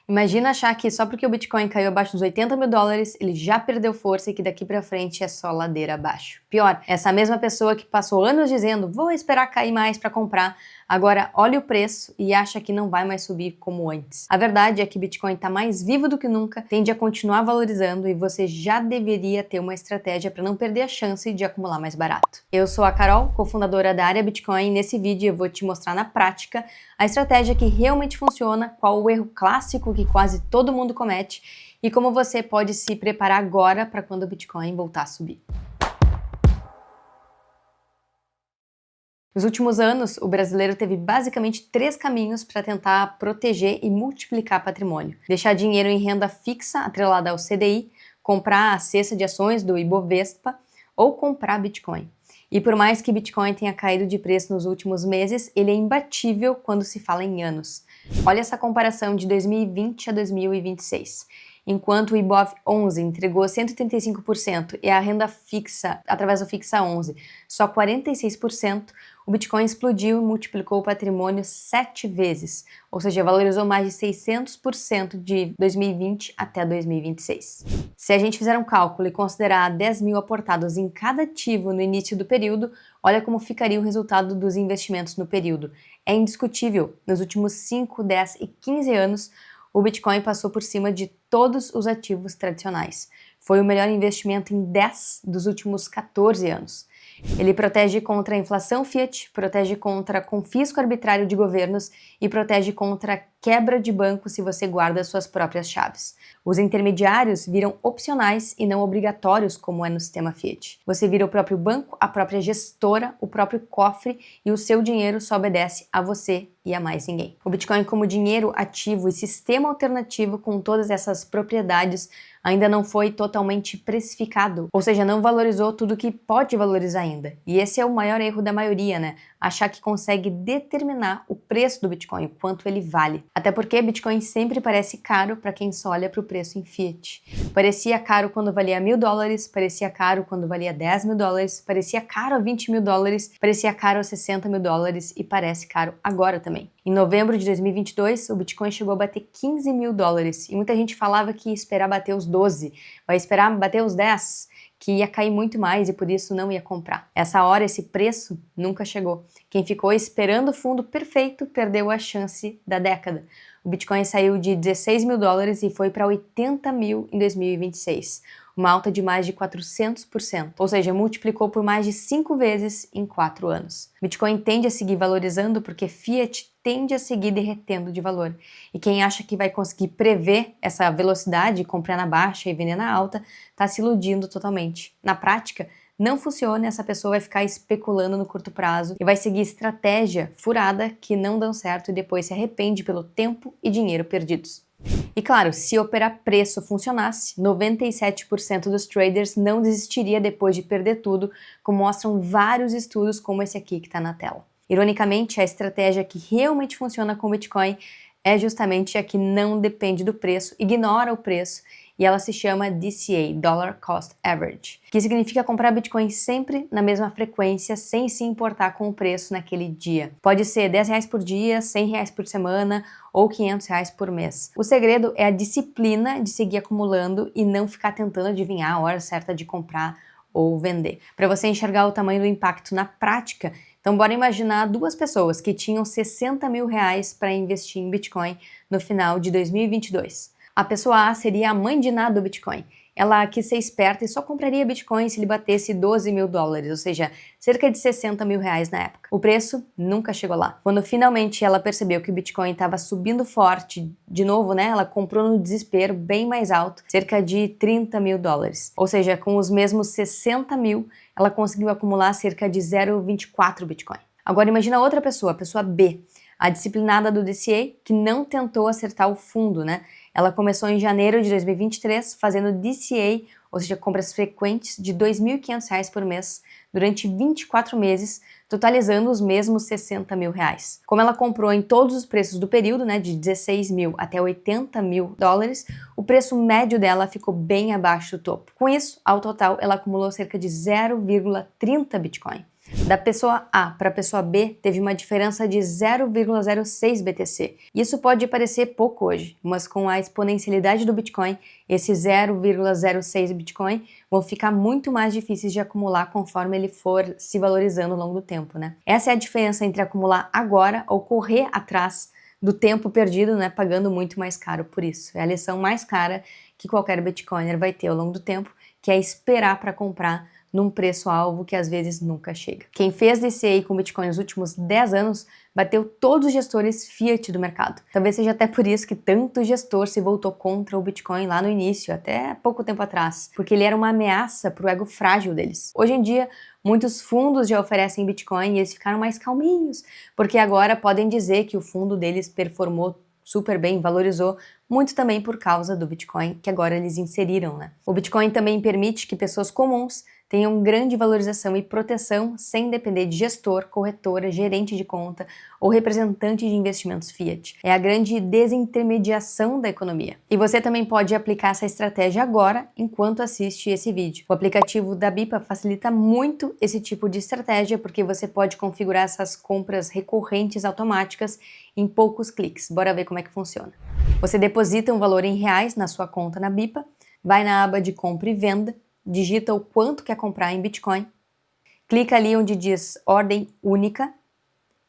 Imagina achar que só porque o Bitcoin caiu abaixo dos 80 mil dólares, ele já perdeu força e que daqui pra frente é só ladeira abaixo. Pior, essa mesma pessoa que passou anos dizendo vou esperar cair mais para comprar, agora olha o preço e acha que não vai mais subir como antes. A verdade é que Bitcoin está mais vivo do que nunca, tende a continuar valorizando e você já deveria ter uma estratégia para não perder a chance de acumular mais barato. Eu sou a Carol, cofundadora da Área Bitcoin, e nesse vídeo eu vou te mostrar na prática a estratégia que realmente funciona, qual o erro clássico que quase todo mundo comete e como você pode se preparar agora para quando o Bitcoin voltar a subir. Nos últimos anos, o brasileiro teve basicamente 3 caminhos para tentar proteger e multiplicar patrimônio. Deixar dinheiro em renda fixa atrelada ao CDI, comprar a cesta de ações do Ibovespa ou comprar Bitcoin. E por mais que Bitcoin tenha caído de preço nos últimos meses, ele é imbatível quando se fala em anos. Olha essa comparação de 2020 a 2026. Enquanto o Ibov 11 entregou 135% e a renda fixa, através do Fixa 11, só 46%, o Bitcoin explodiu e multiplicou o patrimônio 7 vezes, ou seja, valorizou mais de 600% de 2020 até 2026. Se a gente fizer um cálculo e considerar 10 mil aportados em cada ativo no início do período, olha como ficaria o resultado dos investimentos no período. É indiscutível, nos últimos 5, 10 e 15 anos, o Bitcoin passou por cima de todos os ativos tradicionais. Foi o melhor investimento em 10 dos últimos 14 anos. Ele protege contra a inflação fiat, protege contra confisco arbitrário de governos e protege contra quebra de banco se você guarda suas próprias chaves. Os intermediários viram opcionais e não obrigatórios como é no sistema fiat. Você vira o próprio banco, a própria gestora, o próprio cofre e o seu dinheiro só obedece a você e a mais ninguém. O Bitcoin como dinheiro ativo e sistema alternativo com todas essas propriedades ainda não foi totalmente precificado, ou seja, não valorizou tudo que pode valorizar ainda. E esse é o maior erro da maioria, né? Achar que consegue determinar o preço do Bitcoin, o quanto ele vale. Até porque Bitcoin sempre parece caro para quem só olha para o preço em fiat. Parecia caro quando valia 1.000 dólares, parecia caro quando valia 10 mil dólares, parecia caro a 20 mil dólares, parecia caro a 60 mil dólares e parece caro agora também. Em novembro de 2022, o Bitcoin chegou a bater 15 mil dólares e muita gente falava que ia esperar bater os 12, vai esperar bater os 10, que ia cair muito mais e por isso não ia comprar. Essa hora, esse preço nunca chegou. Quem ficou esperando o fundo perfeito perdeu a chance da década. O Bitcoin saiu de 16 mil dólares e foi para 80 mil em 2026. Uma alta de mais de 400%, ou seja, multiplicou por mais de 5 vezes em 4 anos. Bitcoin tende a seguir valorizando porque fiat tende a seguir derretendo de valor. E quem acha que vai conseguir prever essa velocidade, comprar na baixa e vender na alta, está se iludindo totalmente. Na prática, não funciona, essa pessoa vai ficar especulando no curto prazo e vai seguir estratégia furada que não dão certo e depois se arrepende pelo tempo e dinheiro perdidos. E claro, se operar preço funcionasse, 97% dos traders não desistiria depois de perder tudo, como mostram vários estudos como esse aqui que está na tela. Ironicamente, a estratégia que realmente funciona com o Bitcoin é justamente a que não depende do preço, ignora o preço, e ela se chama DCA, Dollar Cost Average, que significa comprar Bitcoin sempre na mesma frequência, sem se importar com o preço naquele dia. Pode ser R$10 por dia, R$100 por semana ou R$500 por mês. O segredo é a disciplina de seguir acumulando e não ficar tentando adivinhar a hora certa de comprar ou vender. Para você enxergar o tamanho do impacto na prática, então bora imaginar 2 pessoas que tinham 60 mil reais para investir em Bitcoin no final de 2022. A pessoa A seria a mãe de nada do Bitcoin. Ela quis ser esperta e só compraria Bitcoin se ele batesse 12 mil dólares, ou seja, cerca de 60 mil reais na época. O preço nunca chegou lá. Quando finalmente ela percebeu que o Bitcoin estava subindo forte, de novo, né, ela comprou no desespero bem mais alto, cerca de 30 mil dólares. Ou seja, com os mesmos 60 mil, ela conseguiu acumular cerca de 0,24 Bitcoin. Agora imagina outra pessoa, a pessoa B, a disciplinada do DCA, que não tentou acertar o fundo, né? Ela começou em janeiro de 2023 fazendo DCA, ou seja, compras frequentes de R$2.500 por mês durante 24 meses, totalizando os mesmos 60 mil reais. Como ela comprou em todos os preços do período, né, de 16 mil até 80 mil dólares, o preço médio dela ficou bem abaixo do topo. Com isso, ao total, ela acumulou cerca de 0,30 Bitcoin. Da pessoa A para a pessoa B, teve uma diferença de 0,06 BTC. Isso pode parecer pouco hoje, mas com a exponencialidade do Bitcoin, esses 0,06 Bitcoin vão ficar muito mais difíceis de acumular conforme ele for se valorizando ao longo do tempo, né? Essa é a diferença entre acumular agora ou correr atrás do tempo perdido, né, pagando muito mais caro por isso. É a lição mais cara que qualquer Bitcoiner vai ter ao longo do tempo, que é esperar para comprar num preço-alvo que às vezes nunca chega. Quem fez DCA com Bitcoin nos últimos 10 anos bateu todos os gestores fiat do mercado. Talvez seja até por isso que tanto gestor se voltou contra o Bitcoin lá no início, até pouco tempo atrás, porque ele era uma ameaça para o ego frágil deles. Hoje em dia, muitos fundos já oferecem Bitcoin e eles ficaram mais calminhos, porque agora podem dizer que o fundo deles performou super bem, valorizou, muito também por causa do Bitcoin que agora eles inseriram, né? O Bitcoin também permite que pessoas comuns tenham grande valorização e proteção sem depender de gestor, corretora, gerente de conta ou representante de investimentos fiat. É a grande desintermediação da economia. E você também pode aplicar essa estratégia agora, enquanto assiste esse vídeo. O aplicativo da Bipa facilita muito esse tipo de estratégia, porque você pode configurar essas compras recorrentes automáticas em poucos cliques. Bora ver como é que funciona. Você deposita um valor em reais na sua conta na Bipa, vai na aba de compra e venda, digita o quanto quer comprar em Bitcoin, clica ali onde diz ordem única,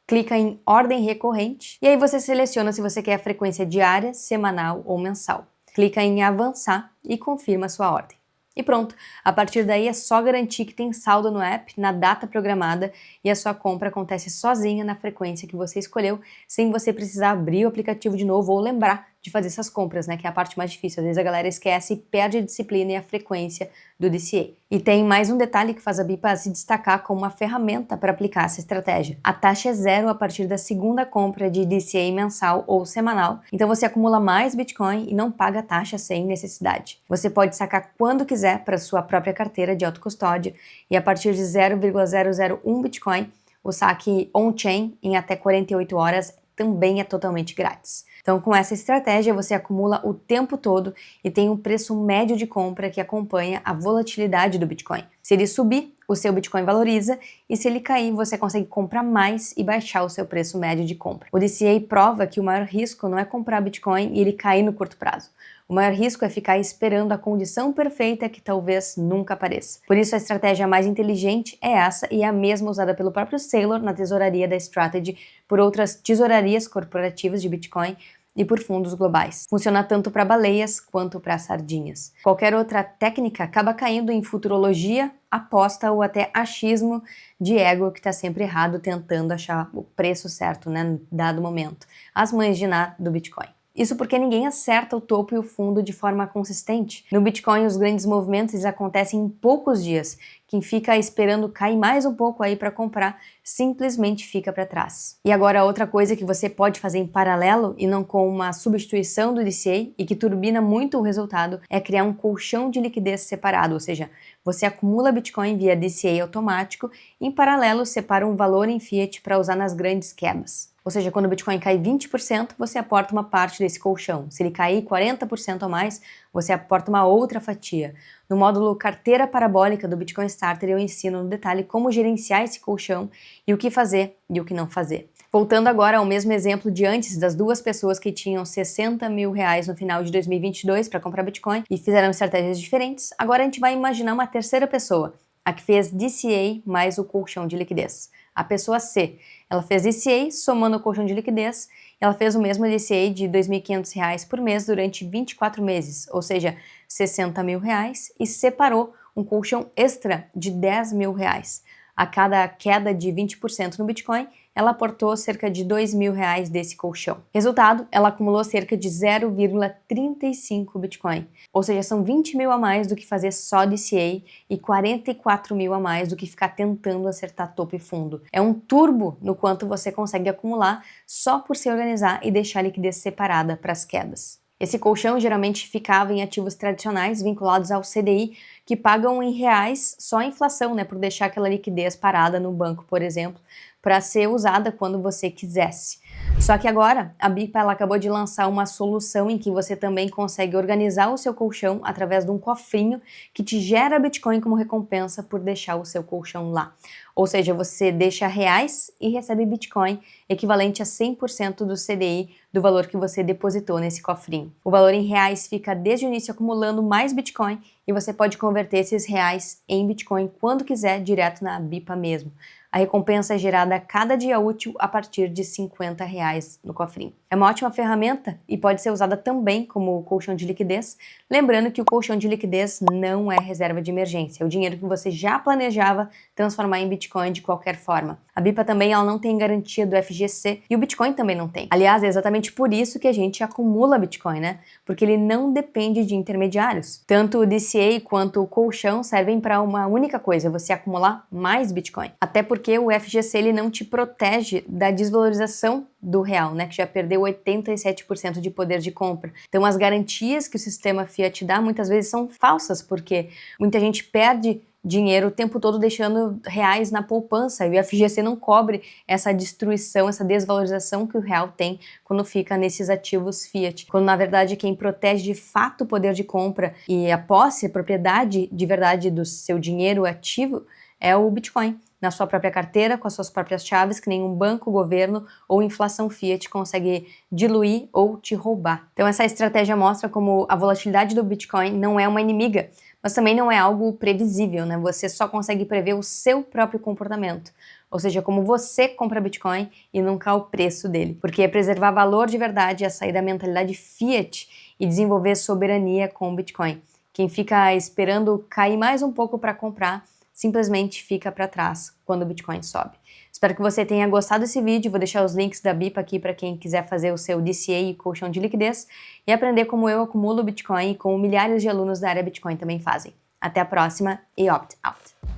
clica em ordem recorrente e aí você seleciona se você quer a frequência diária, semanal ou mensal. Clica em avançar e confirma a sua ordem. E pronto, a partir daí é só garantir que tem saldo no app, na data programada e a sua compra acontece sozinha na frequência que você escolheu, sem você precisar abrir o aplicativo de novo ou lembrar de fazer essas compras, né, que é a parte mais difícil. Às vezes a galera esquece e perde a disciplina e a frequência do DCA. E tem mais um detalhe que faz a Bipa se destacar como uma ferramenta para aplicar essa estratégia. A taxa é zero a partir da segunda compra de DCA mensal ou semanal, então você acumula mais Bitcoin e não paga taxa sem necessidade. Você pode sacar quando quiser para sua própria carteira de autocustódia e a partir de 0,001 Bitcoin, o saque on-chain em até 48 horas também é totalmente grátis. Então, com essa estratégia, você acumula o tempo todo e tem um preço médio de compra que acompanha a volatilidade do Bitcoin. Se ele subir, o seu Bitcoin valoriza e se ele cair, você consegue comprar mais e baixar o seu preço médio de compra. O DCA prova que o maior risco não é comprar Bitcoin e ele cair no curto prazo. O maior risco é ficar esperando a condição perfeita que talvez nunca apareça. Por isso, a estratégia mais inteligente é essa e é a mesma usada pelo próprio Saylor na tesouraria da Strategy, por outras tesourarias corporativas de Bitcoin e por fundos globais. Funciona tanto para baleias quanto para sardinhas. Qualquer outra técnica acaba caindo em futurologia, aposta ou até achismo de ego que está sempre errado tentando achar o preço certo, né, dado momento. As mães de Ná do Bitcoin. Isso porque ninguém acerta o topo e o fundo de forma consistente. No Bitcoin, os grandes movimentos acontecem em poucos dias. Quem fica esperando cair mais um pouco aí para comprar, simplesmente fica para trás. E agora outra coisa que você pode fazer em paralelo e não com uma substituição do DCA e que turbina muito o resultado é criar um colchão de liquidez separado, ou seja, você acumula Bitcoin via DCA automático e em paralelo separa um valor em fiat para usar nas grandes quedas. Ou seja, quando o Bitcoin cai 20%, você aporta uma parte desse colchão. Se ele cair 40% ou mais, você aporta uma outra fatia. No módulo Carteira Parabólica do Bitcoin Starter, eu ensino no detalhe como gerenciar esse colchão e o que fazer e o que não fazer. Voltando agora ao mesmo exemplo de antes das duas pessoas que tinham 60 mil reais no final de 2022 para comprar Bitcoin e fizeram estratégias diferentes, agora a gente vai imaginar uma terceira pessoa, a que fez DCA mais o colchão de liquidez. A pessoa C, ela fez DCA somando o colchão de liquidez, ela fez o mesmo DCA de R$ 2.500 por mês durante 24 meses, ou seja, 60 mil reais, e separou um colchão extra de 10 mil reais. A cada queda de 20% no Bitcoin, ela aportou cerca de 2 mil reais desse colchão. Resultado, ela acumulou cerca de 0,35 Bitcoin. Ou seja, são 20 mil a mais do que fazer só DCA e 44 mil a mais do que ficar tentando acertar topo e fundo. É um turbo no quanto você consegue acumular só por se organizar e deixar a liquidez separada para as quedas. Esse colchão geralmente ficava em ativos tradicionais vinculados ao CDI, que pagam em reais só a inflação, né, por deixar aquela liquidez parada no banco, por exemplo, para ser usada quando você quisesse. Só que agora, a BIPA ela acabou de lançar uma solução em que você também consegue organizar o seu colchão através de um cofrinho que te gera Bitcoin como recompensa por deixar o seu colchão lá. Ou seja, você deixa reais e recebe Bitcoin, equivalente a 100% do CDI do valor que você depositou nesse cofrinho. O valor em reais fica desde o início acumulando mais Bitcoin e você pode converter esses reais em Bitcoin quando quiser, direto na BIPA mesmo. A recompensa é gerada a cada dia útil a partir de R$50 no cofrinho. É uma ótima ferramenta e pode ser usada também como colchão de liquidez, lembrando que o colchão de liquidez não é reserva de emergência, é o dinheiro que você já planejava transformar em Bitcoin de qualquer forma. A BIPA também ela não tem garantia do FGC e o Bitcoin também não tem. Aliás, é exatamente por isso que a gente acumula Bitcoin, né? Porque ele não depende de intermediários. Tanto o DCA quanto o colchão servem para uma única coisa, você acumular mais Bitcoin. Até porque o FGC ele não te protege da desvalorização do real, né, que já perdeu 87% de poder de compra. Então as garantias que o sistema fiat dá muitas vezes são falsas, porque muita gente perde dinheiro o tempo todo deixando reais na poupança e o FGC não cobre essa destruição, essa desvalorização que o real tem quando fica nesses ativos fiat. Quando na verdade quem protege de fato o poder de compra e a posse, a propriedade de verdade do seu dinheiro ativo é o Bitcoin, na sua própria carteira, com as suas próprias chaves, que nenhum banco, governo ou inflação fiat consegue diluir ou te roubar. Então essa estratégia mostra como a volatilidade do Bitcoin não é uma inimiga, mas também não é algo previsível, né? Você só consegue prever o seu próprio comportamento, ou seja, como você compra Bitcoin e nunca o preço dele. Porque preservar valor de verdade é sair da mentalidade fiat e desenvolver soberania com o Bitcoin. Quem fica esperando cair mais um pouco para comprar, simplesmente fica para trás quando o Bitcoin sobe. Espero que você tenha gostado desse vídeo, vou deixar os links da BIPA aqui para quem quiser fazer o seu DCA e colchão de liquidez e aprender como eu acumulo Bitcoin e como milhares de alunos da área Bitcoin também fazem. Até a próxima e opt out!